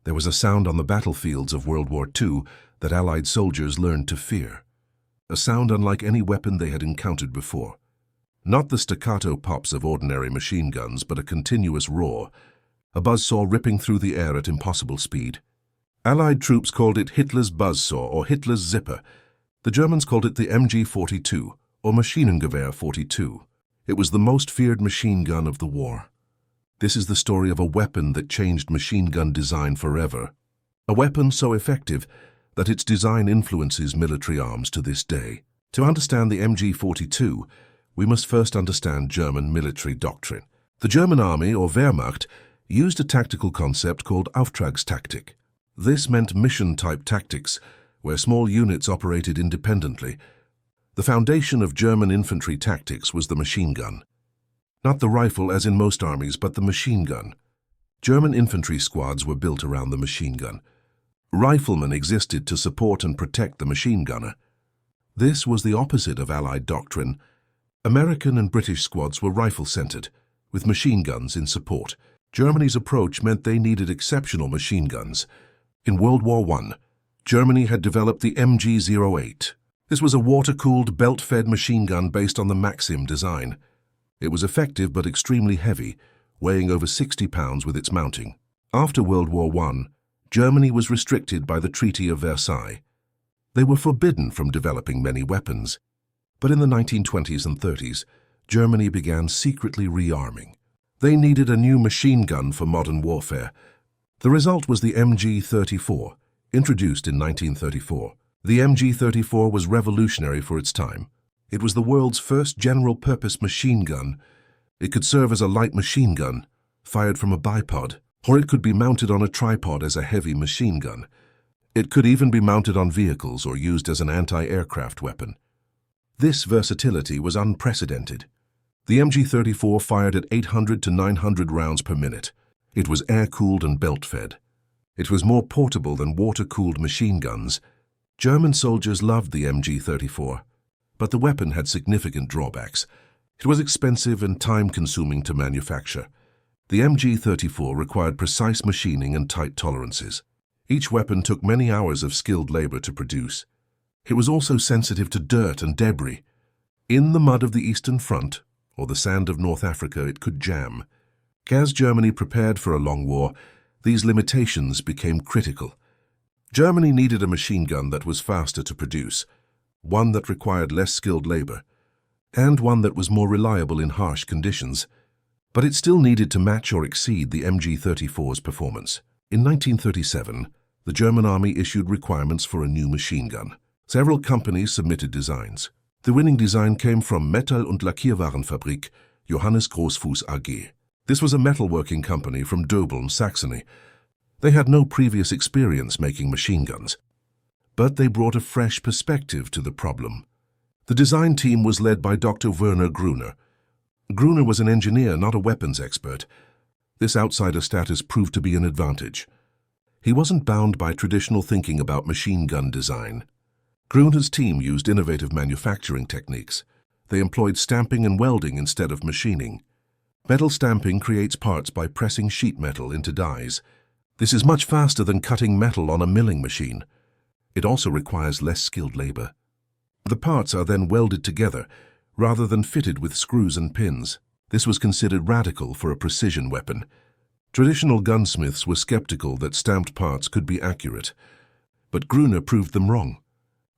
There was a sound on the battlefields of World War II that Allied soldiers learned to fear. A sound unlike any weapon they had encountered before. Not the staccato pops of ordinary machine guns, but a continuous roar, a buzzsaw ripping through the air at impossible speed. Allied troops called it Hitler's Buzzsaw or Hitler's Zipper. The Germans called it the MG-42 or Maschinengewehr 42. It was the most feared machine gun of the war. This is the story of a weapon that changed machine gun design forever. A weapon so effective that its design influences military arms to this day. To understand the MG-42, we must first understand German military doctrine. The German army, or Wehrmacht, used a tactical concept called Auftragstaktik. This meant mission-type tactics, where small units operated independently. The foundation of German infantry tactics was the machine gun. Not the rifle as in most armies, but the machine gun. German infantry squads were built around the machine gun. Riflemen existed to support and protect the machine gunner. This was the opposite of Allied doctrine. American and British squads were rifle-centered, with machine guns in support. Germany's approach meant they needed exceptional machine guns. In World War I, Germany had developed the MG-08. This was a water-cooled, belt-fed machine gun based on the Maxim design. It was effective but extremely heavy, weighing over 60 pounds with its mounting. After World War I, Germany was restricted by the Treaty of Versailles. They were forbidden from developing many weapons. But in the 1920s and 30s, Germany began secretly rearming. They needed a new machine gun for modern warfare. The result was the MG-34, introduced in 1934. The MG-34 was revolutionary for its time. It was the world's first general-purpose machine gun. It could serve as a light machine gun, fired from a bipod, or it could be mounted on a tripod as a heavy machine gun. It could even be mounted on vehicles or used as an anti-aircraft weapon. This versatility was unprecedented. The MG-34 fired at 800 to 900 rounds per minute. It was air-cooled and belt-fed. It was more portable than water-cooled machine guns. German soldiers loved the MG-34, but the weapon had significant drawbacks. It was expensive and time-consuming to manufacture. The MG-34 required precise machining and tight tolerances. Each weapon took many hours of skilled labor to produce. It was also sensitive to dirt and debris. In the mud of the Eastern Front, or the sand of North Africa, it could jam. As Germany prepared for a long war, these limitations became critical. Germany needed a machine gun that was faster to produce, one that required less skilled labor, and one that was more reliable in harsh conditions. But it still needed to match or exceed the MG-34's performance. In 1937, the German army issued requirements for a new machine gun. Several companies submitted designs. The winning design came from Metall- und Lackierwarenfabrik Johannes Großfuß AG. This was a metalworking company from Döbeln, Saxony. They had no previous experience making machine guns, but they brought a fresh perspective to the problem. The design team was led by Dr. Werner Gruner. Gruner was an engineer, not a weapons expert. This outsider status proved to be an advantage. He wasn't bound by traditional thinking about machine gun design. Gruner's team used innovative manufacturing techniques. They employed stamping and welding instead of machining. Metal stamping creates parts by pressing sheet metal into dies. This is much faster than cutting metal on a milling machine. It also requires less skilled labor. The parts are then welded together, rather than fitted with screws and pins. This was considered radical for a precision weapon. Traditional gunsmiths were skeptical that stamped parts could be accurate, but Gruner proved them wrong.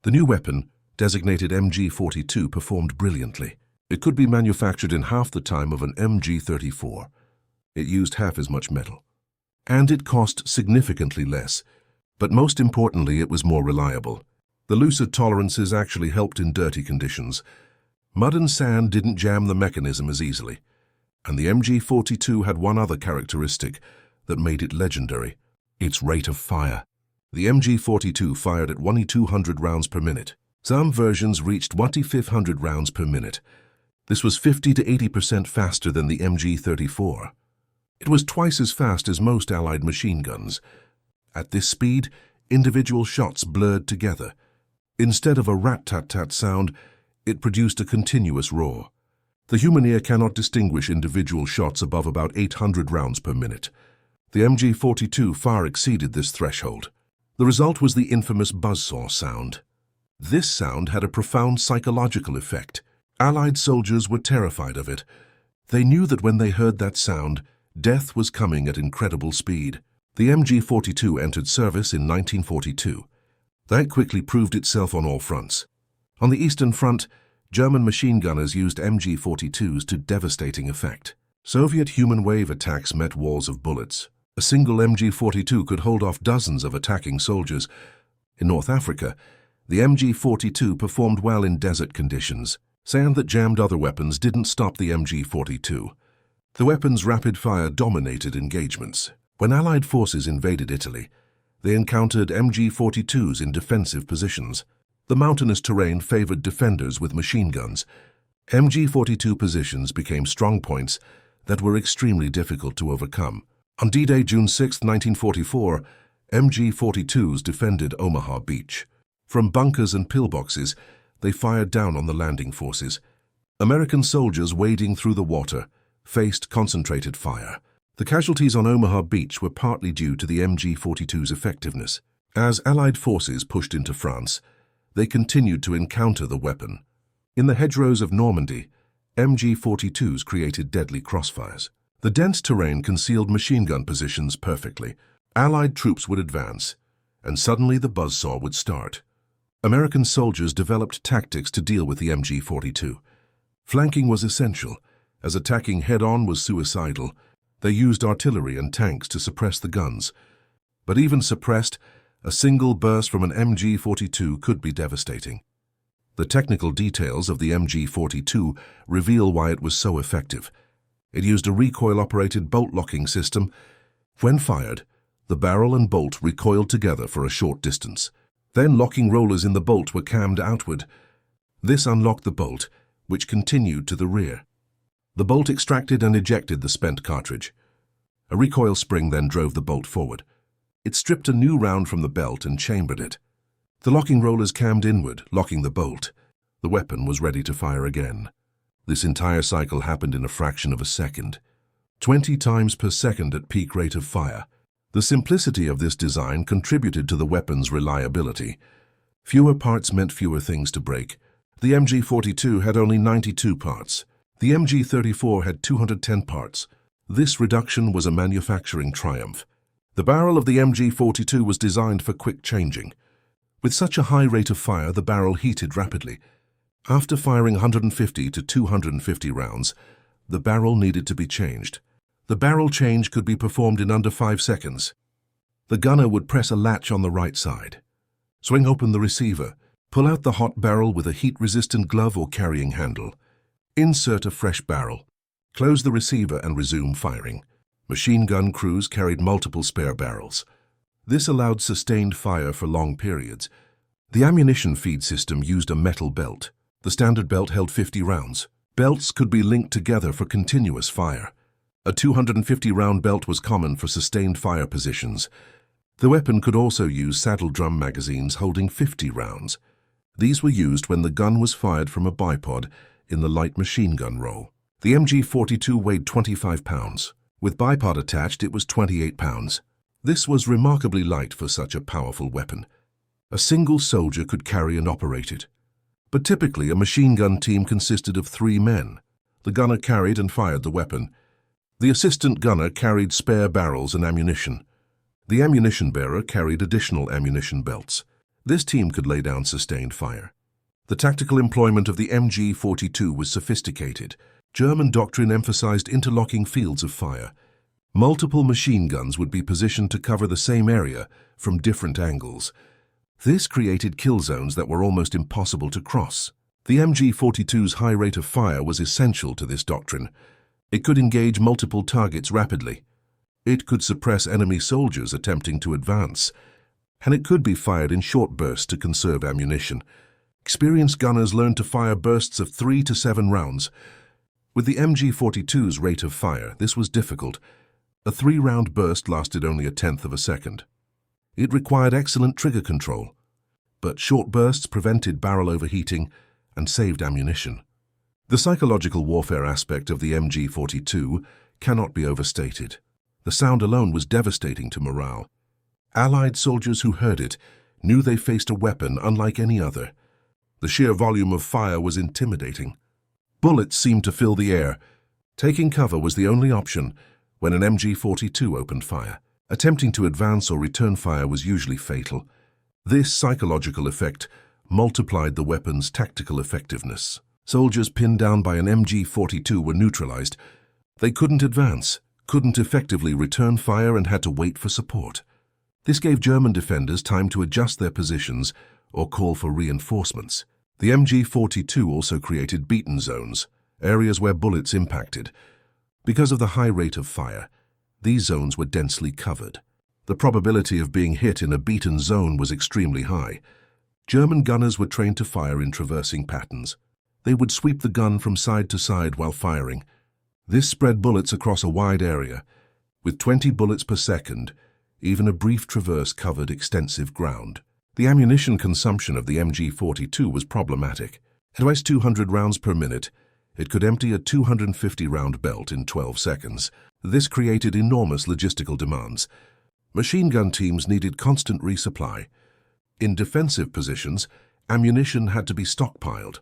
The new weapon, designated MG-42, performed brilliantly. It could be manufactured in half the time of an MG-34. It used half as much metal. And it cost significantly less, but most importantly, it was more reliable. The looser tolerances actually helped in dirty conditions. Mud and sand didn't jam the mechanism as easily. And the MG-42 had one other characteristic that made it legendary: its rate of fire. The MG-42 fired at 1,200 rounds per minute. Some versions reached 1,500 rounds per minute. This was 50 to 80% faster than the MG-34. It was twice as fast as most Allied machine guns. At this speed, individual shots blurred together. Instead of a rat-tat-tat sound, it produced a continuous roar. The human ear cannot distinguish individual shots above about 800 rounds per minute. The MG42 far exceeded this threshold. The result was the infamous Buzzsaw sound. This sound had a profound psychological effect. Allied soldiers were terrified of it. They knew that when they heard that sound, death was coming at incredible speed. The MG42 entered service in 1942. That quickly proved itself on all fronts. On the Eastern Front, German machine gunners used MG42s to devastating effect. Soviet human wave attacks met walls of bullets. A single MG42 could hold off dozens of attacking soldiers. In North Africa, the MG42 performed well in desert conditions. Sand that jammed other weapons didn't stop the MG42. The weapon's rapid fire dominated engagements. When Allied forces invaded Italy, they encountered MG42s in defensive positions. The mountainous terrain favored defenders with machine guns. MG42 positions became strong points that were extremely difficult to overcome. On D-Day, June 6, 1944, MG42s defended Omaha Beach. From bunkers and pillboxes, they fired down on the landing forces. American soldiers wading through the water faced concentrated fire. The casualties on Omaha Beach were partly due to the MG42's effectiveness. As Allied forces pushed into France, they continued to encounter the weapon. In the hedgerows of Normandy, MG42s created deadly crossfires. The dense terrain concealed machine gun positions perfectly. Allied troops would advance, and suddenly the buzzsaw would start. American soldiers developed tactics to deal with the MG42. Flanking was essential, as attacking head-on was suicidal. They used artillery and tanks to suppress the guns. But even suppressed, a single burst from an MG42 could be devastating. The technical details of the MG42 reveal why it was so effective. It used a recoil-operated bolt-locking system. When fired, the barrel and bolt recoiled together for a short distance. Then locking rollers in the bolt were cammed outward. This unlocked the bolt, which continued to the rear. The bolt extracted and ejected the spent cartridge. A recoil spring then drove the bolt forward. It stripped a new round from the belt and chambered it. The locking rollers cammed inward, locking the bolt. The weapon was ready to fire again. This entire cycle happened in a fraction of a second, 20 times per second at peak rate of fire. The simplicity of this design contributed to the weapon's reliability. Fewer parts meant fewer things to break. The MG42 had only 92 parts. The MG34 had 210 parts. This reduction was a manufacturing triumph. The barrel of the MG42 was designed for quick changing. With such a high rate of fire, the barrel heated rapidly. After firing 150 to 250 rounds, the barrel needed to be changed. The barrel change could be performed in under 5 seconds. The gunner would press a latch on the right side, swing open the receiver, pull out the hot barrel with a heat-resistant glove or carrying handle, insert a fresh barrel, close the receiver and resume firing. Machine gun crews carried multiple spare barrels. This allowed sustained fire for long periods. The ammunition feed system used a metal belt. The standard belt held 50 rounds. Belts could be linked together for continuous fire. A 250-round belt was common for sustained fire positions. The weapon could also use saddle drum magazines holding 50 rounds. These were used when the gun was fired from a bipod in the light machine gun role. The MG42 weighed 25 pounds. With bipod attached, it was 28 pounds. This was remarkably light for such a powerful weapon. A single soldier could carry and operate it. But typically, a machine gun team consisted of 3 men. The gunner carried and fired the weapon. The assistant gunner carried spare barrels and ammunition. The ammunition bearer carried additional ammunition belts. This team could lay down sustained fire. The tactical employment of the MG42 was sophisticated. German doctrine emphasized interlocking fields of fire. Multiple machine guns would be positioned to cover the same area from different angles. This created kill zones that were almost impossible to cross. The MG42's high rate of fire was essential to this doctrine. It could engage multiple targets rapidly. It could suppress enemy soldiers attempting to advance. And it could be fired in short bursts to conserve ammunition. Experienced gunners learned to fire bursts of 3 to 7 rounds. With the MG42's rate of fire, this was difficult. A 3-round burst lasted only 1/10 of a second. It required excellent trigger control, but short bursts prevented barrel overheating and saved ammunition. The psychological warfare aspect of the MG42 cannot be overstated. The sound alone was devastating to morale. Allied soldiers who heard it knew they faced a weapon unlike any other. The sheer volume of fire was intimidating. Bullets seemed to fill the air. Taking cover was the only option when an MG-42 opened fire. Attempting to advance or return fire was usually fatal. This psychological effect multiplied the weapon's tactical effectiveness. Soldiers pinned down by an MG-42 were neutralized. They couldn't advance, couldn't effectively return fire, and had to wait for support. This gave German defenders time to adjust their positions or call for reinforcements. The MG-42 also created beaten zones, areas where bullets impacted. Because of the high rate of fire, these zones were densely covered. The probability of being hit in a beaten zone was extremely high. German gunners were trained to fire in traversing patterns. They would sweep the gun from side to side while firing. This spread bullets across a wide area. With 20 bullets per second, even a brief traverse covered extensive ground. The ammunition consumption of the MG-42 was problematic. At twice 200 rounds per minute, it could empty a 250-round belt in 12 seconds. This created enormous logistical demands. Machine gun teams needed constant resupply. In defensive positions, ammunition had to be stockpiled.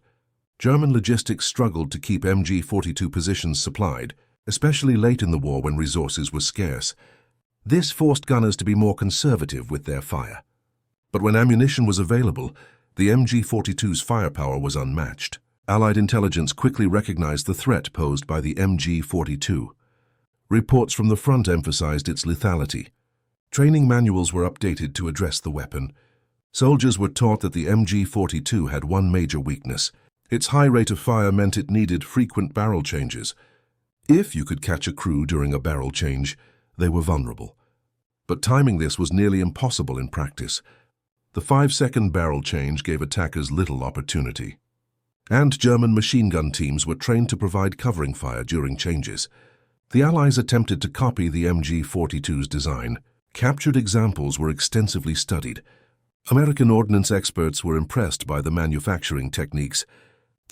German logistics struggled to keep MG-42 positions supplied, especially late in the war when resources were scarce. This forced gunners to be more conservative with their fire. But when ammunition was available, the MG-42's firepower was unmatched. Allied intelligence quickly recognized the threat posed by the MG-42. Reports from the front emphasized its lethality. Training manuals were updated to address the weapon. Soldiers were taught that the MG-42 had one major weakness. Its high rate of fire meant it needed frequent barrel changes. If you could catch a crew during a barrel change, they were vulnerable. But timing this was nearly impossible in practice. The 5-second barrel change gave attackers little opportunity. And German machine gun teams were trained to provide covering fire during changes. The Allies attempted to copy the MG-42's design. Captured examples were extensively studied. American ordnance experts were impressed by the manufacturing techniques.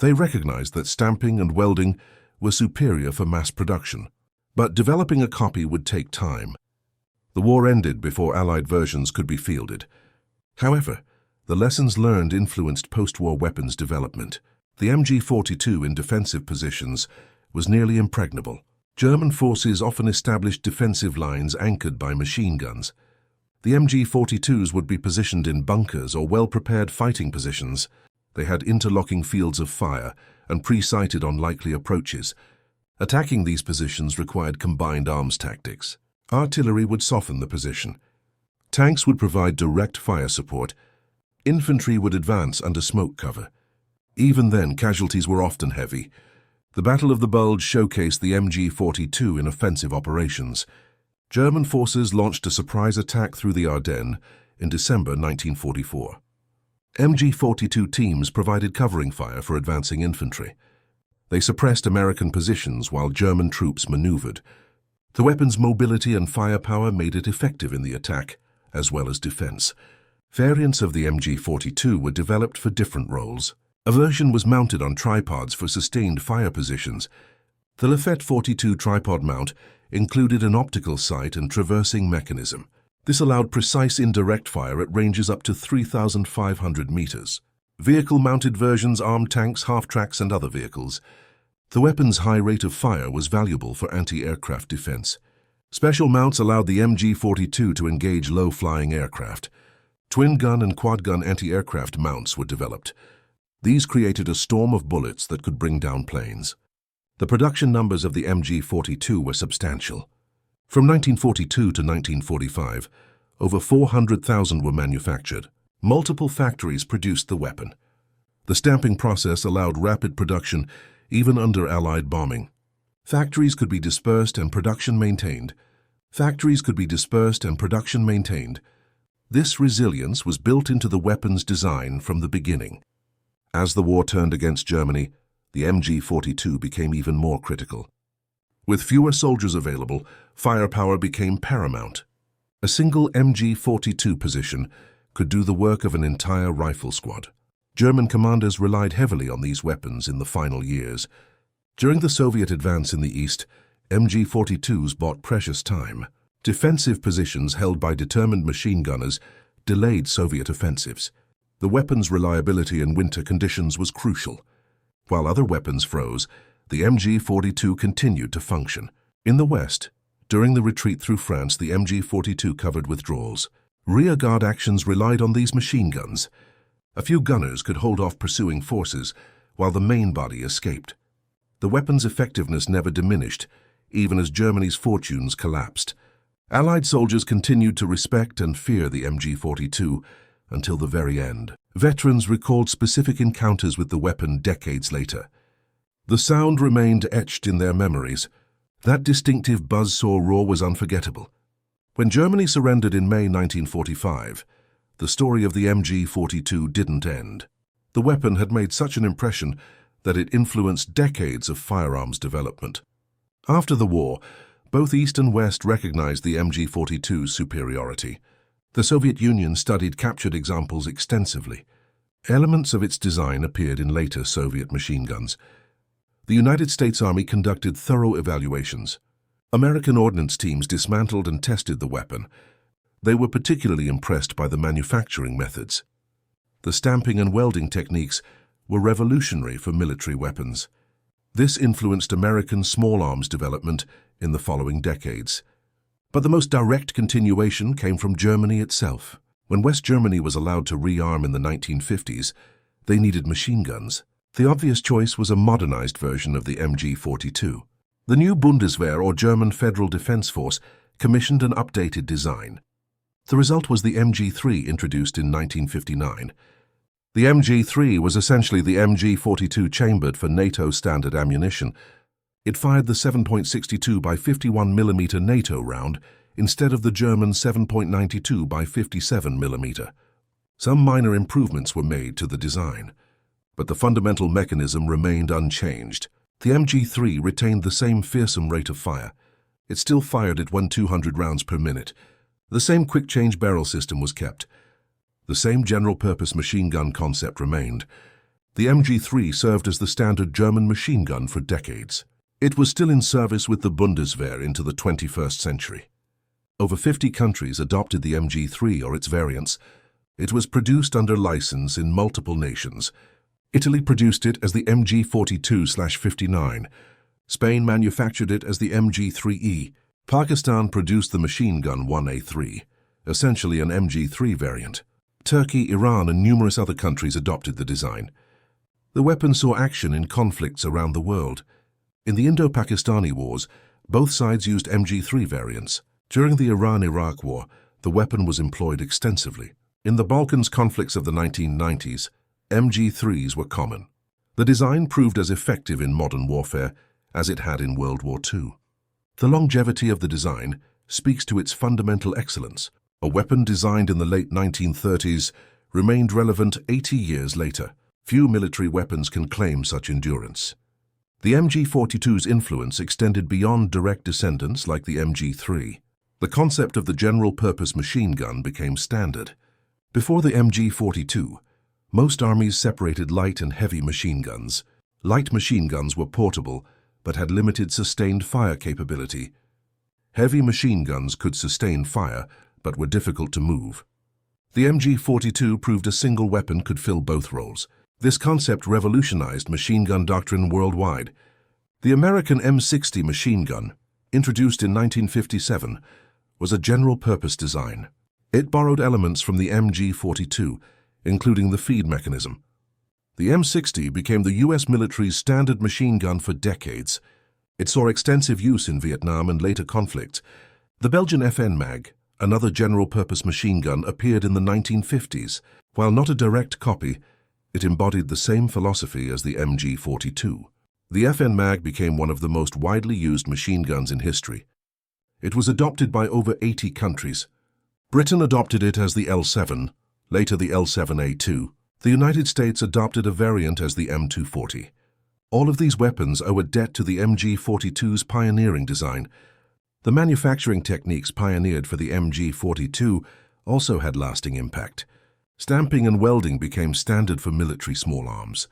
They recognized that stamping and welding were superior for mass production. But developing a copy would take time. The war ended before Allied versions could be fielded. However, the lessons learned influenced post-war weapons development. The MG-42 in defensive positions was nearly impregnable. German forces often established defensive lines anchored by machine guns. The MG-42s would be positioned in bunkers or well-prepared fighting positions. They had interlocking fields of fire and pre-sighted on likely approaches. Attacking these positions required combined arms tactics. Artillery would soften the position. Tanks would provide direct fire support. Infantry would advance under smoke cover. Even then, casualties were often heavy. The Battle of the Bulge showcased the MG-42 in offensive operations. German forces launched a surprise attack through the Ardennes in December 1944. MG-42 teams provided covering fire for advancing infantry. They suppressed American positions while German troops maneuvered. The weapon's mobility and firepower made it effective in the attack, as well as defense. Variants of the MG-42 were developed for different roles. A version was mounted on tripods for sustained fire positions. The Lafette 42 tripod mount included an optical sight and traversing mechanism. This allowed precise indirect fire at ranges up to 3,500 meters. Vehicle-mounted versions armed tanks, half-tracks, and other vehicles. The weapon's high rate of fire was valuable for anti-aircraft defense. Special mounts allowed the MG-42 to engage low-flying aircraft. Twin-gun and quad-gun anti-aircraft mounts were developed. These created a storm of bullets that could bring down planes. The production numbers of the MG-42 were substantial. From 1942 to 1945, over 400,000 were manufactured. Multiple factories produced the weapon. The stamping process allowed rapid production even under Allied bombing. Factories could be dispersed and production maintained. This resilience was built into the weapon's design from the beginning. As the war turned against Germany, the MG-42 became even more critical. With fewer soldiers available, firepower became paramount. A single MG-42 position could do the work of an entire rifle squad. German commanders relied heavily on these weapons in the final years. During the Soviet advance in the East, MG-42s bought precious time. Defensive positions held by determined machine gunners delayed Soviet offensives. The weapon's reliability in winter conditions was crucial. While other weapons froze, the MG-42 continued to function. In the West, during the retreat through France, the MG-42 covered withdrawals. Rearguard actions relied on these machine guns. A few gunners could hold off pursuing forces, while the main body escaped. The weapon's effectiveness never diminished, even as Germany's fortunes collapsed. Allied soldiers continued to respect and fear the MG-42 until the very end. Veterans recalled specific encounters with the weapon decades later. The sound remained etched in their memories. That distinctive buzzsaw roar was unforgettable. When Germany surrendered in May 1945, the story of the MG-42 didn't end. The weapon had made such an impression that it influenced decades of firearms development. After the war, both East and West recognized the MG-42's superiority. The Soviet Union studied captured examples extensively. Elements of its design appeared in later Soviet machine guns. The United States Army conducted thorough evaluations. American ordnance teams dismantled and tested the weapon. They were particularly impressed by the manufacturing methods. The stamping and welding techniques were revolutionary for military weapons. This influenced American small arms development in the following decades. But the most direct continuation came from Germany itself. When West Germany was allowed to rearm in the 1950s, they needed machine guns. The obvious choice was a modernized version of the MG-42. The new Bundeswehr, or German Federal Defense Force, commissioned an updated design. The result was the MG-3, introduced in 1959. The MG-3 was essentially the MG-42 chambered for NATO standard ammunition. It fired the 7.62 by 51 mm NATO round instead of the German 7.92 by 57 mm. Some minor improvements were made to the design, but the fundamental mechanism remained unchanged. The MG-3 retained the same fearsome rate of fire. It still fired at 200 rounds per minute. The same quick-change barrel system was kept. The same general-purpose machine gun concept remained. The MG-3 served as the standard German machine gun for decades. It was still in service with the Bundeswehr into the 21st century. Over 50 countries adopted the MG-3 or its variants. It was produced under license in multiple nations. Italy produced it as the MG-42/59. Spain manufactured it as the MG-3E. Pakistan produced the machine gun 1A3, essentially an MG-3 variant. Turkey, Iran, and numerous other countries adopted the design. The weapon saw action in conflicts around the world. In the Indo-Pakistani wars, both sides used MG-3 variants. During the Iran-Iraq War, the weapon was employed extensively. In the Balkans conflicts of the 1990s, MG-3s were common. The design proved as effective in modern warfare as it had in World War II. The longevity of the design speaks to its fundamental excellence. A weapon designed in the late 1930s remained relevant 80 years later. Few military weapons can claim such endurance. The MG-42's influence extended beyond direct descendants like the MG-3. The concept of the general-purpose machine gun became standard. Before the MG-42, most armies separated light and heavy machine guns. Light machine guns were portable, but had limited sustained fire capability. Heavy machine guns could sustain fire, but were difficult to move. The MG-42 proved a single weapon could fill both roles. This concept revolutionized machine gun doctrine worldwide. The American M60 machine gun, introduced in 1957, was a general-purpose design. It borrowed elements from the MG-42, including the feed mechanism. The M60 became the U.S. military's standard machine gun for decades. It saw extensive use in Vietnam and later conflicts. The Belgian FN Mag, another general-purpose machine gun, appeared in the 1950s. While not a direct copy, it embodied the same philosophy as the MG-42. The FN Mag became one of the most widely used machine guns in history. It was adopted by over 80 countries. Britain adopted it as the L7, later the L7A2. The United States adopted a variant as the M240. All of these weapons owe a debt to the MG-42's pioneering design. The manufacturing techniques pioneered for the MG-42 also had lasting impact. Stamping and welding became standard for military small arms.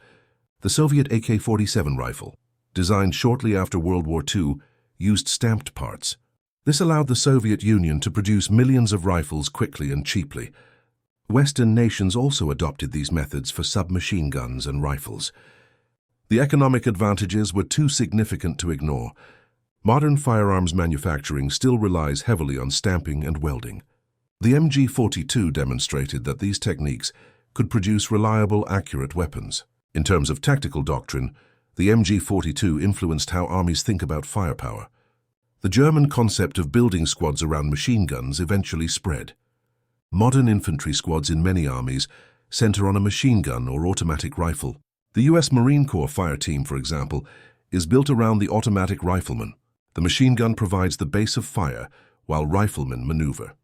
The Soviet AK-47 rifle, designed shortly after World War II, used stamped parts. This allowed the Soviet Union to produce millions of rifles quickly and cheaply. Western nations also adopted these methods for submachine guns and rifles. The economic advantages were too significant to ignore. Modern firearms manufacturing still relies heavily on stamping and welding. The MG42 demonstrated that these techniques could produce reliable, accurate weapons. In terms of tactical doctrine, the MG42 influenced how armies think about firepower. The German concept of building squads around machine guns eventually spread. Modern infantry squads in many armies center on a machine gun or automatic rifle. The U.S. Marine Corps fire team, for example, is built around the automatic rifleman. The machine gun provides the base of fire, while riflemen maneuver.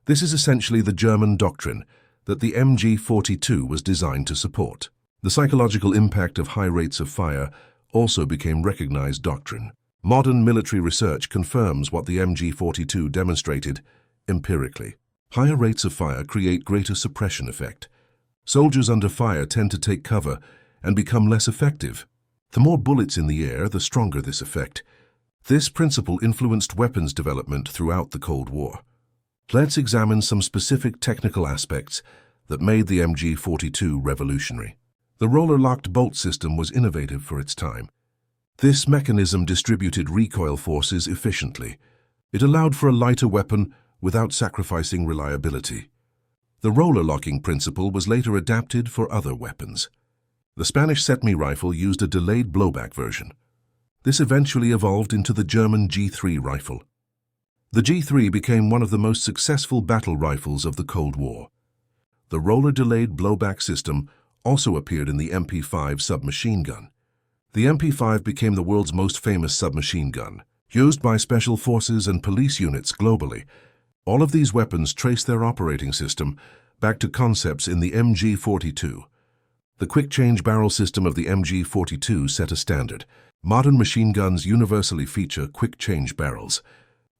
This is essentially the German doctrine that the MG42 was designed to support. The psychological impact of high rates of fire also became recognized doctrine. Modern military research confirms what the MG42 demonstrated empirically. Higher rates of fire create greater suppression effect. Soldiers under fire tend to take cover and become less effective. The more bullets in the air, the stronger this effect. This principle influenced weapons development throughout the Cold War. Let's examine some specific technical aspects that made the MG42 revolutionary. The roller-locked bolt system was innovative for its time. This mechanism distributed recoil forces efficiently. It allowed for a lighter weapon without sacrificing reliability. The roller-locking principle was later adapted for other weapons. The Spanish Setme rifle used a delayed blowback version. This eventually evolved into the German G3 rifle. The G3 became one of the most successful battle rifles of the Cold War. The roller-delayed blowback system also appeared in the MP5 submachine gun. The MP5 became the world's most famous submachine gun, used by special forces and police units globally. All of these weapons trace their operating system back to concepts in the MG42. The quick-change barrel system of the MG42 set a standard. Modern machine guns universally feature quick-change barrels.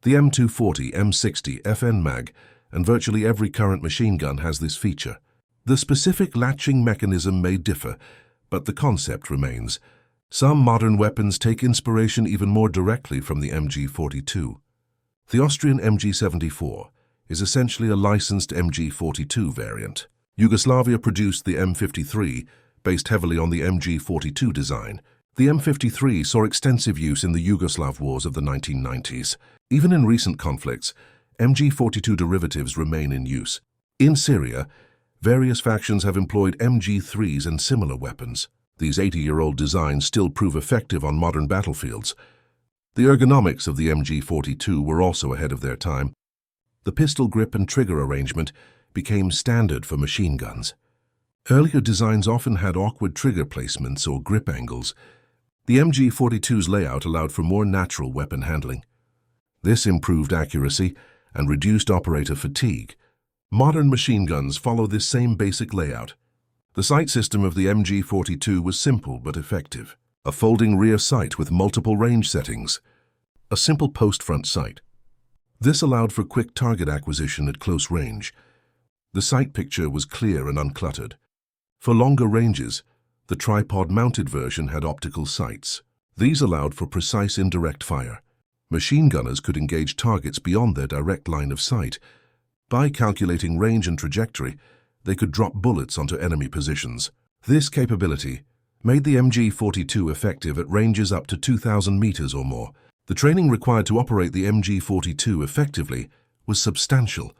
The M240, M60, FN Mag, and virtually every current machine gun has this feature. The specific latching mechanism may differ, but the concept remains. Some modern weapons take inspiration even more directly from the MG42. The Austrian MG74 is essentially a licensed MG42 variant. Yugoslavia produced the M53, based heavily on the MG42 design. The M53 saw extensive use in the Yugoslav wars of the 1990s. Even in recent conflicts, MG42 derivatives remain in use. In Syria, various factions have employed MG3s and similar weapons. These 80-year-old designs still prove effective on modern battlefields. The ergonomics of the MG42 were also ahead of their time. The pistol grip and trigger arrangement became standard for machine guns. Earlier designs often had awkward trigger placements or grip angles. The MG42's layout allowed for more natural weapon handling. This improved accuracy and reduced operator fatigue. Modern machine guns follow this same basic layout. The sight system of the MG42 was simple but effective. A folding rear sight with multiple range settings. A simple post-front sight. This allowed for quick target acquisition at close range. The sight picture was clear and uncluttered. For longer ranges, the tripod-mounted version had optical sights. These allowed for precise indirect fire. Machine gunners could engage targets beyond their direct line of sight. By calculating range and trajectory, they could drop bullets onto enemy positions. This capability made the MG42 effective at ranges up to 2,000 meters or more. The training required to operate the MG42 effectively was substantial.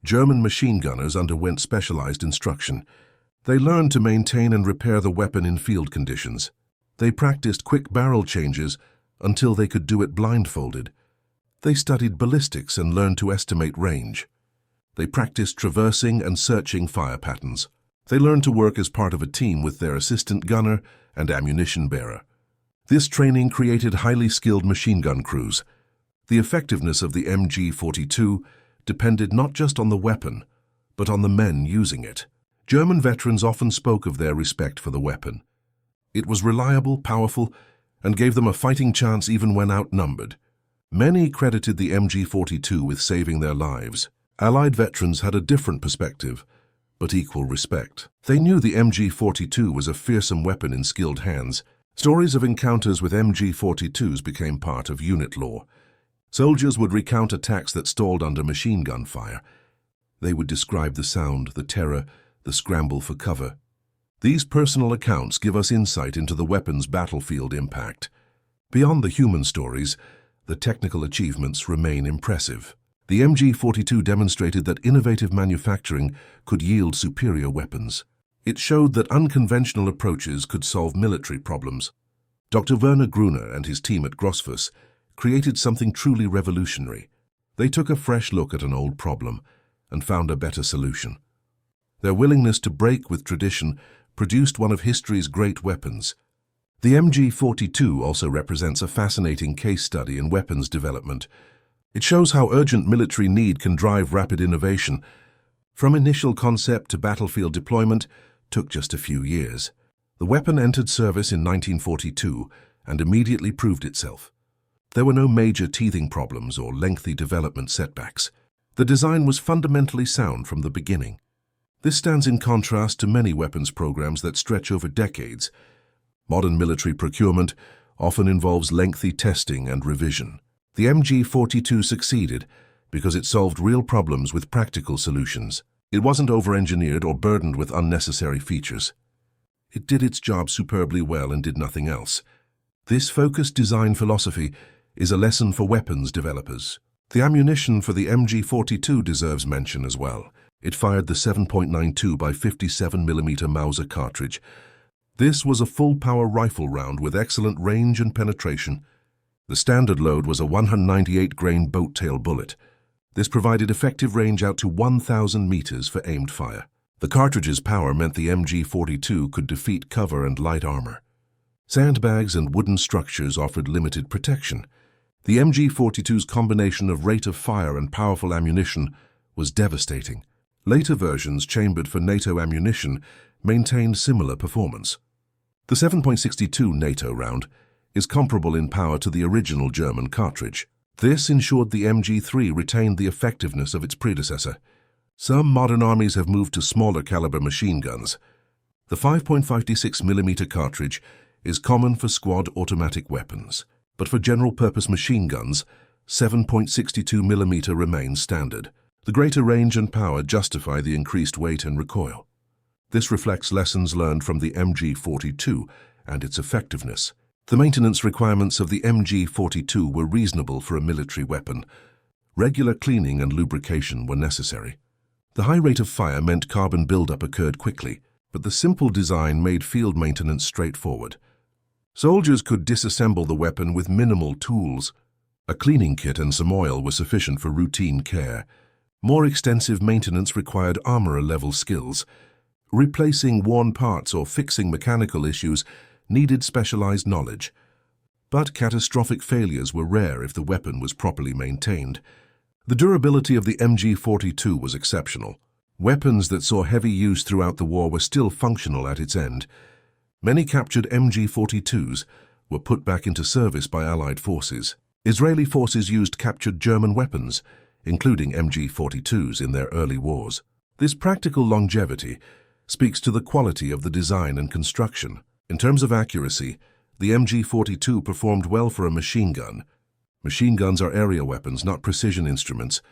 German machine gunners underwent specialized instruction. They learned to maintain and repair the weapon in field conditions. They practiced quick barrel changes until they could do it blindfolded. They studied ballistics and learned to estimate range. They practiced traversing and searching fire patterns. They learned to work as part of a team with their assistant gunner and ammunition bearer. This training created highly skilled machine gun crews. The effectiveness of the MG42 depended not just on the weapon, but on the men using it. German veterans often spoke of their respect for the weapon. It was reliable, powerful, and gave them a fighting chance even when outnumbered. Many credited the MG42 with saving their lives. Allied veterans had a different perspective, but equal respect. They knew the MG42 was a fearsome weapon in skilled hands. Stories of encounters with MG42s became part of unit lore. Soldiers would recount attacks that stalled under machine gun fire. They would describe the sound, the terror, the scramble for cover. These personal accounts give us insight into the weapon's battlefield impact. Beyond the human stories, the technical achievements remain impressive. The MG42 demonstrated that innovative manufacturing could yield superior weapons. It showed that unconventional approaches could solve military problems. Dr. Werner Gruner and his team at Grossfuss created something truly revolutionary. They took a fresh look at an old problem and found a better solution. Their willingness to break with tradition produced one of history's great weapons. The MG42 also represents a fascinating case study in weapons development. It shows how urgent military need can drive rapid innovation. From initial concept to battlefield deployment took just a few years. The weapon entered service in 1942 and immediately proved itself. There were no major teething problems or lengthy development setbacks. The design was fundamentally sound from the beginning. This stands in contrast to many weapons programs that stretch over decades. Modern military procurement often involves lengthy testing and revision. The MG42 succeeded because it solved real problems with practical solutions. It wasn't over-engineered or burdened with unnecessary features. It did its job superbly well and did nothing else. This focused design philosophy is a lesson for weapons developers. The ammunition for the MG42 deserves mention as well. It fired the 7.92 by 57mm Mauser cartridge. This was a full-power rifle round with excellent range and penetration. The standard load was a 198-grain boat-tail bullet. This provided effective range out to 1,000 meters for aimed fire. The cartridge's power meant the MG42 could defeat cover and light armor. Sandbags and wooden structures offered limited protection. The MG42's combination of rate of fire and powerful ammunition was devastating. Later versions chambered for NATO ammunition maintained similar performance. The 7.62 NATO round is comparable in power to the original German cartridge. This ensured the MG3 retained the effectiveness of its predecessor. Some modern armies have moved to smaller caliber machine guns. The 5.56mm cartridge is common for squad automatic weapons, but for general-purpose machine guns, 7.62mm remains standard. The greater range and power justify the increased weight and recoil. This reflects lessons learned from the MG42 and its effectiveness. The maintenance requirements of the MG42 were reasonable for a military weapon. Regular cleaning and lubrication were necessary. The high rate of fire meant carbon buildup occurred quickly, but the simple design made field maintenance straightforward. Soldiers could disassemble the weapon with minimal tools. A cleaning kit and some oil were sufficient for routine care. More extensive maintenance required armorer-level skills. Replacing worn parts or fixing mechanical issues needed specialized knowledge. But catastrophic failures were rare if the weapon was properly maintained. The durability of the MG42 was exceptional. Weapons that saw heavy use throughout the war were still functional at its end. Many captured MG42s were put back into service by Allied forces. Israeli forces used captured German weapons, including MG42s, in their early wars. This practical longevity speaks to the quality of the design and construction. In terms of accuracy, the MG42 performed well for a machine gun. Machine guns are area weapons, not precision instruments.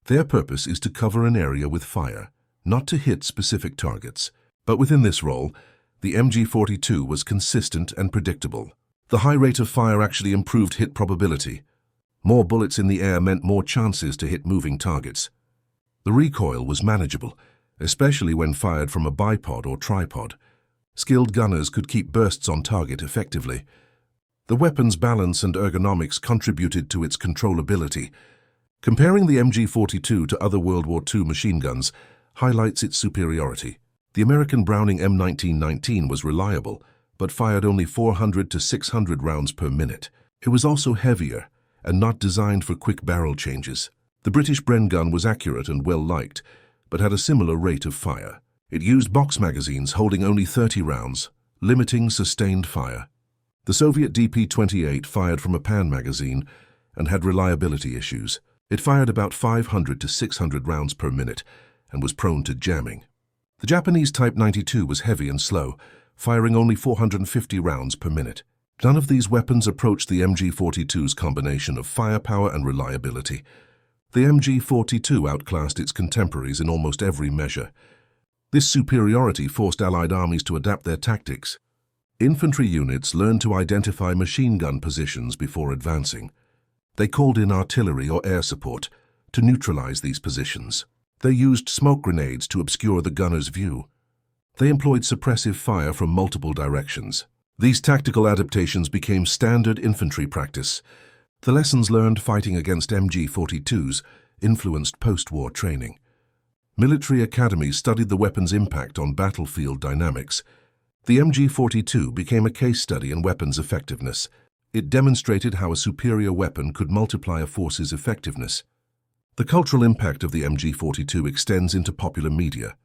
Their purpose is to cover an area with fire, not to hit specific targets. But within this role, the MG42 was consistent and predictable. The high rate of fire actually improved hit probability. More bullets in the air meant more chances to hit moving targets. The recoil was manageable, especially when fired from a bipod or tripod. Skilled gunners could keep bursts on target effectively. The weapon's balance and ergonomics contributed to its controllability. Comparing the MG42 to other World War II machine guns highlights its superiority. The American Browning M1919 was reliable, but fired only 400 to 600 rounds per minute. It was also heavier and not designed for quick barrel changes. The British Bren gun was accurate and well-liked, but had a similar rate of fire. It used box magazines holding only 30 rounds, limiting sustained fire. The Soviet DP-28 fired from a Pan magazine and had reliability issues. It fired about 500 to 600 rounds per minute and was prone to jamming. The Japanese Type 92 was heavy and slow, firing only 450 rounds per minute. None of these weapons approached the MG42's combination of firepower and reliability. The MG42 outclassed its contemporaries in almost every measure. This superiority forced Allied armies to adapt their tactics. Infantry units learned to identify machine gun positions before advancing. They called in artillery or air support to neutralize these positions. They used smoke grenades to obscure the gunner's view. They employed suppressive fire from multiple directions. These tactical adaptations became standard infantry practice. The lessons learned fighting against MG42s influenced post-war training. Military academies studied the weapon's impact on battlefield dynamics. The MG42 became a case study in weapons effectiveness. It demonstrated how a superior weapon could multiply a force's effectiveness. The cultural impact of the MG42 extends into popular media.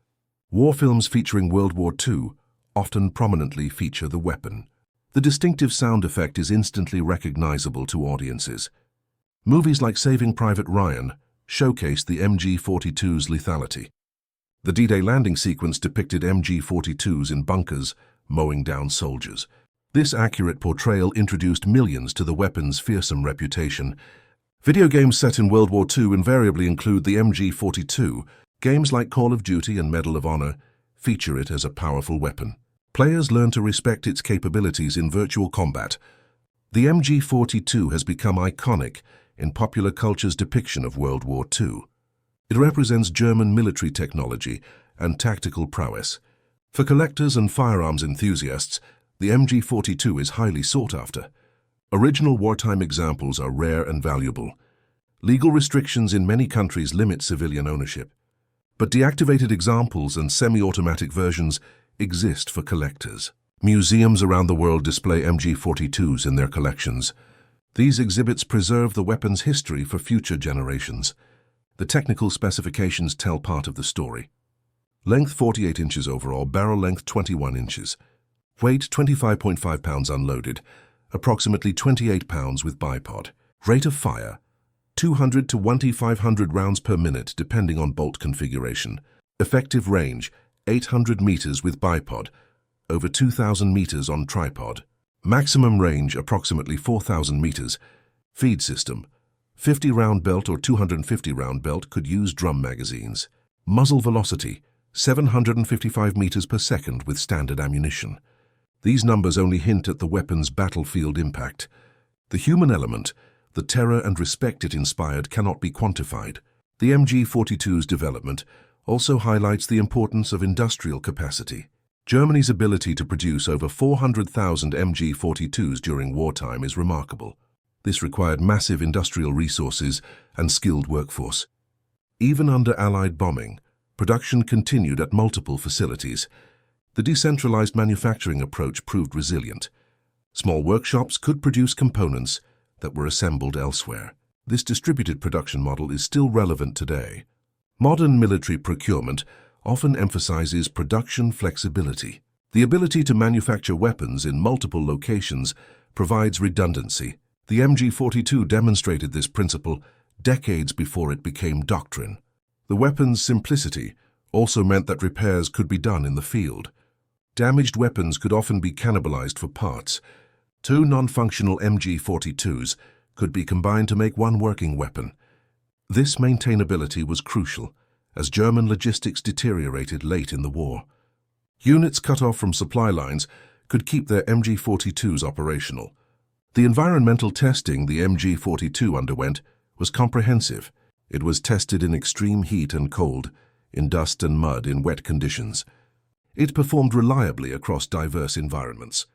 War films featuring World War II often prominently feature the weapon. The distinctive sound effect is instantly recognizable to audiences. Movies like Saving Private Ryan showcased the MG42's lethality. The D-Day landing sequence depicted MG42s in bunkers, mowing down soldiers. This accurate portrayal introduced millions to the weapon's fearsome reputation. Video games set in World War II invariably include the MG42. Games like Call of Duty and Medal of Honor feature it as a powerful weapon. Players learn to respect its capabilities in virtual combat. The MG42 has become iconic in popular culture's depiction of World War II. It represents German military technology and tactical prowess. For collectors and firearms enthusiasts, the MG42 is highly sought after. Original wartime examples are rare and valuable. Legal restrictions in many countries limit civilian ownership, but deactivated examples and semi-automatic versions exist for collectors. Museums around the world display MG42s in their collections. These exhibits preserve the weapon's history for future generations. The technical specifications tell part of the story. Length 48 inches overall, barrel length 21 inches. Weight 25.5 pounds unloaded, approximately 28 pounds with bipod. Rate of fire 200 to 1,500 rounds per minute depending on bolt configuration. Effective range 800 meters with bipod, over 2,000 meters on tripod. Maximum range approximately 4,000 meters. Feed system 50 round belt or 250 round belt could use drum magazines. Muzzle velocity 755 meters per second with standard ammunition. These numbers only hint at the weapon's battlefield impact. The human element, the terror and respect it inspired, cannot be quantified. The MG42's development also highlights the importance of industrial capacity. Germany's ability to produce over 400,000 MG42s during wartime is remarkable. This required massive industrial resources and skilled workforce. Even under Allied bombing, production continued at multiple facilities. The decentralized manufacturing approach proved resilient. Small workshops could produce components that were assembled elsewhere. This distributed production model is still relevant today. Modern military procurement often emphasizes production flexibility. The ability to manufacture weapons in multiple locations provides redundancy. The MG42 demonstrated this principle decades before it became doctrine. The weapon's simplicity also meant that repairs could be done in the field. Damaged weapons could often be cannibalized for parts. Two non-functional MG42s could be combined to make one working weapon. This maintainability was crucial, as German logistics deteriorated late in the war. Units cut off from supply lines could keep their MG42s operational. The environmental testing the MG42 underwent was comprehensive. It was tested in extreme heat and cold, in dust and mud, in wet conditions. It performed reliably across diverse environments.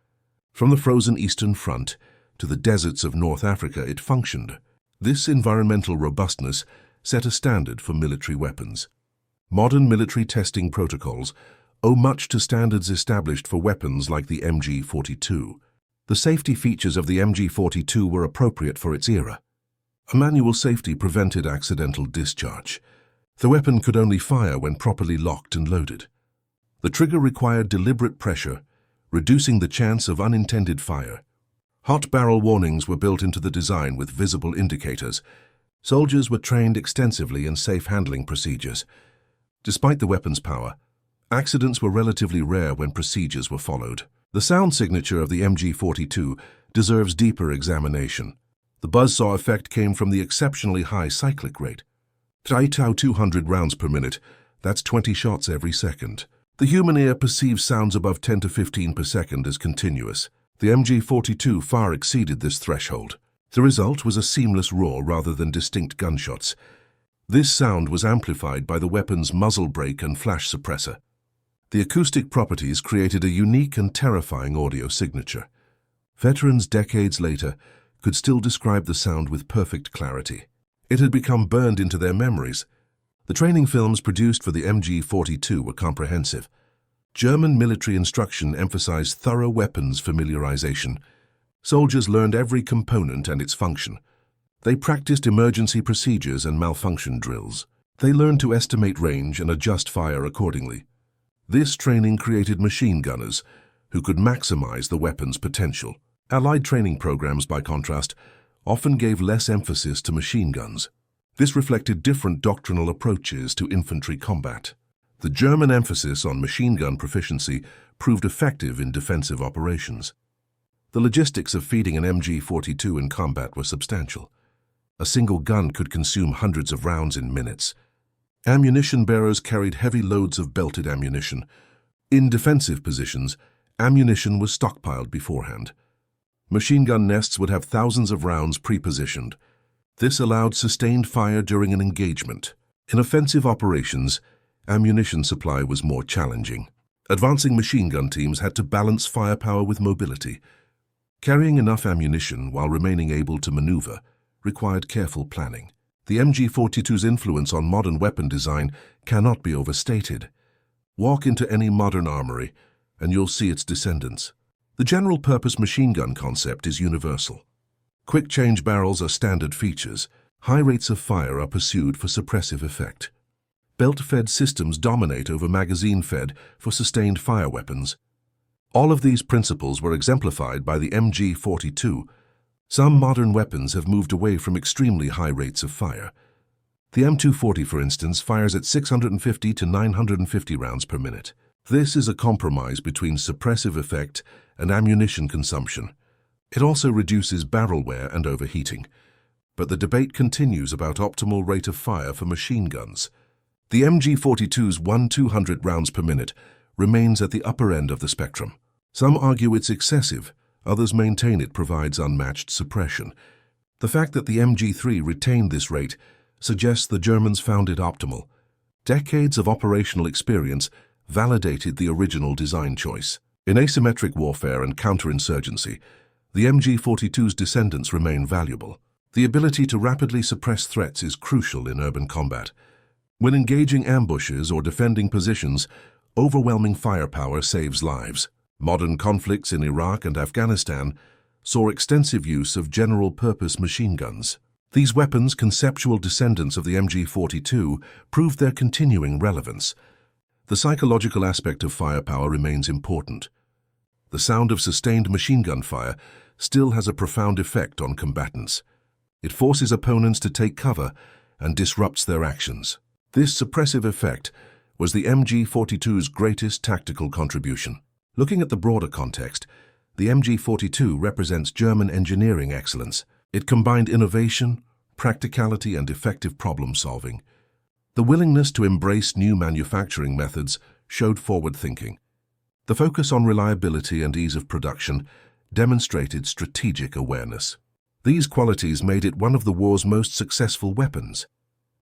From the frozen Eastern Front to the deserts of North Africa, it functioned. This environmental robustness set a standard for military weapons. Modern military testing protocols owe much to standards established for weapons like the MG42. The safety features of the MG42 were appropriate for its era. A manual safety prevented accidental discharge. The weapon could only fire when properly locked and loaded. The trigger required deliberate pressure, reducing the chance of unintended fire. Hot barrel warnings were built into the design with visible indicators. Soldiers were trained extensively in safe handling procedures. Despite the weapon's power, accidents were relatively rare when procedures were followed. The sound signature of the MG42 deserves deeper examination. The buzzsaw effect came from the exceptionally high cyclic rate. 200 rounds per minute, that's 20 shots every second. The human ear perceives sounds above 10 to 15 per second as continuous. The MG42 far exceeded this threshold. The result was a seamless roar rather than distinct gunshots. This sound was amplified by the weapon's muzzle brake and flash suppressor. The acoustic properties created a unique and terrifying audio signature. Veterans decades later could still describe the sound with perfect clarity. It had become burned into their memories. The training films produced for the MG42 were comprehensive. German military instruction emphasized thorough weapons familiarization. Soldiers learned every component and its function. They practiced emergency procedures and malfunction drills. They learned to estimate range and adjust fire accordingly. This training created machine gunners who could maximize the weapon's potential. Allied training programs, by contrast, often gave less emphasis to machine guns. This reflected different doctrinal approaches to infantry combat. The German emphasis on machine gun proficiency proved effective in defensive operations. The logistics of feeding an MG42 in combat were substantial. A single gun could consume hundreds of rounds in minutes. Ammunition bearers carried heavy loads of belted ammunition. In defensive positions, ammunition was stockpiled beforehand. Machine gun nests would have thousands of rounds pre-positioned. This allowed sustained fire during an engagement. In offensive operations, ammunition supply was more challenging. Advancing machine gun teams had to balance firepower with mobility. Carrying enough ammunition while remaining able to maneuver required careful planning. The MG42's influence on modern weapon design cannot be overstated. Walk into any modern armory, and you'll see its descendants. The general-purpose machine gun concept is universal. Quick-change barrels are standard features. High rates of fire are pursued for suppressive effect. Belt-fed systems dominate over magazine-fed for sustained fire weapons. All of these principles were exemplified by the MG42. Some modern weapons have moved away from extremely high rates of fire. The M240, for instance, fires at 650 to 950 rounds per minute. This is a compromise between suppressive effect and ammunition consumption. It also reduces barrel wear and overheating. But the debate continues about optimal rate of fire for machine guns. The MG42's 200 rounds per minute remains at the upper end of the spectrum. Some argue it's excessive, others maintain it provides unmatched suppression. The fact that the MG3 retained this rate suggests the Germans found it optimal. Decades of operational experience validated the original design choice. In asymmetric warfare and counterinsurgency, the MG42's descendants remain valuable. The ability to rapidly suppress threats is crucial in urban combat. When engaging ambushes or defending positions, overwhelming firepower saves lives. Modern conflicts in Iraq and Afghanistan saw extensive use of general-purpose machine guns. These weapons, conceptual descendants of the MG42, proved their continuing relevance. The psychological aspect of firepower remains important. The sound of sustained machine gun fire still has a profound effect on combatants. It forces opponents to take cover and disrupts their actions. This suppressive effect was the MG42's greatest tactical contribution. Looking at the broader context, the MG42 represents German engineering excellence. It combined innovation, practicality, and effective problem-solving. The willingness to embrace new manufacturing methods showed forward thinking. The focus on reliability and ease of production demonstrated strategic awareness. These qualities made it one of the war's most successful weapons.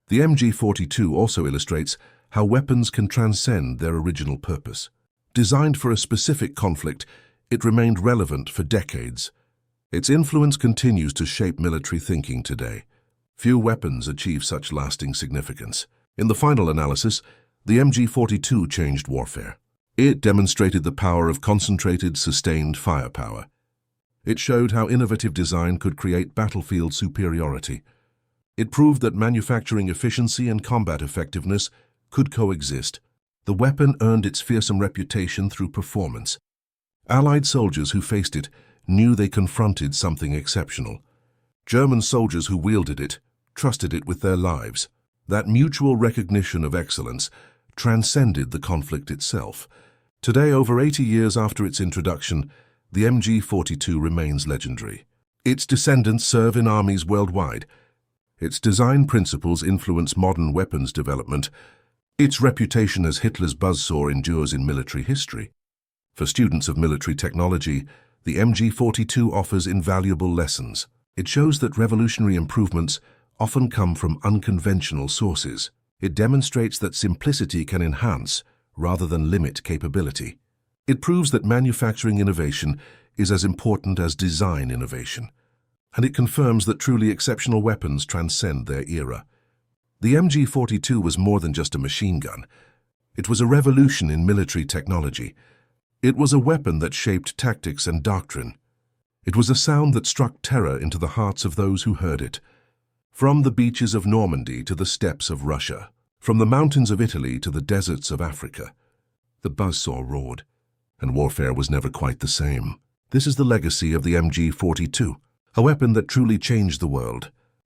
The MG42 also illustrates how weapons can transcend their original purpose. Designed for a specific conflict, it remained relevant for decades. Its influence continues to shape military thinking today. Few weapons achieve such lasting significance. In the final analysis, the MG42 changed warfare. It demonstrated the power of concentrated, sustained firepower. It showed how innovative design could create battlefield superiority. It proved that manufacturing efficiency and combat effectiveness could coexist. The weapon earned its fearsome reputation through performance. Allied soldiers who faced it knew they confronted something exceptional. German soldiers who wielded it trusted it with their lives. That mutual recognition of excellence transcended the conflict itself. Today, over 80 years after its introduction, the MG42 remains legendary. Its descendants serve in armies worldwide. Its design principles influence modern weapons development. Its reputation as Hitler's Buzzsaw endures in military history. For students of military technology, the MG42 offers invaluable lessons. It shows that revolutionary improvements often come from unconventional sources. It demonstrates that simplicity can enhance rather than limit capability. It proves that manufacturing innovation is as important as design innovation. And it confirms that truly exceptional weapons transcend their era. The MG42 was more than just a machine gun. It was a revolution in military technology. It was a weapon that shaped tactics and doctrine. It was a sound that struck terror into the hearts of those who heard it. From the beaches of Normandy to the steppes of Russia, from the mountains of Italy to the deserts of Africa, the Buzzsaw roared, and warfare was never quite the same. This is the legacy of the MG42, a weapon that truly changed the world.